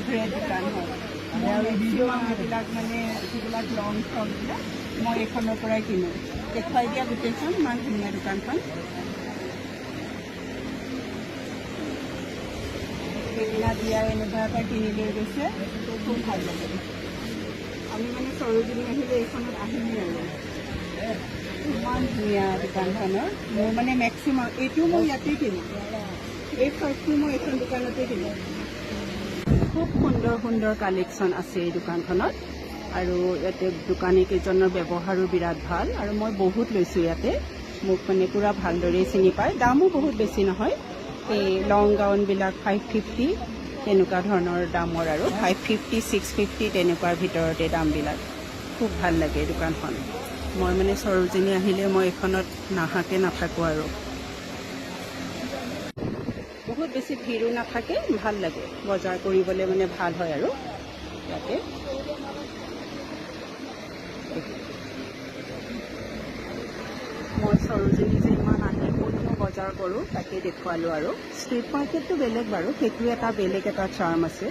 favourite দোকান হয় maximum এইবিলাক মানে যিবিলাক লং ফ্ৰকবিলাক মই এইখনৰ পৰাই কিনো দেখুৱাই দিয়া গোটেইখন ইমান ধুনীয়া দোকানখন সেইদিনা বিয়া এনেকুৱা এটা কিনি লৈ গৈছে খুব ভাল লাগে আমি মানে সৰোজিনী আহিলে এইখনত আহিমেই আৰু ইমান ধুনীয়া দোকানখনৰ মোৰ মানে মেক্সিমাম এইটো মই ইয়াতে কিনো এই ফ্ৰকটো মই এইখন দোকানতে কিনো খুব সুন্দৰ সুন্দৰ কালেকশ্যন আছে এই দোকানখনত আৰু ইয়াতে দোকানী কেইজনৰ ব্যৱহাৰো বিৰাট ভাল আৰু মই বহুত লৈছোঁ ইয়াতে মোক মানে পূৰা ভালদৰে চিনি পায় দামো বহুত বেছি নহয় এই লং গাউনবিলাক 550 তেনেকুৱা ধৰণৰ দামৰ আৰু 550 650 তেনেকুৱাৰ ভিতৰতে দামবিলাক খুব ভাল লাগে দোকানখন মই মানে সৰোজিনী আহিলে মই এইখনত নাহাকে নাথাকোঁ আৰু বহুত বেছি ভিৰো নাথাকে ভাল লাগে বজাৰ কৰিবলৈ মানে ভাল হয় আৰু ইয়াতে মই সৰোজিনী যে ইমান আহি ক'তনো বজাৰ কৰোঁ তাকে দেখুৱালোঁ আৰু ষ্ট্ৰীট মাৰ্কেটটো বেলেগ বাৰু সেইটো এটা বেলেগ এটা চাৰ্ম আছে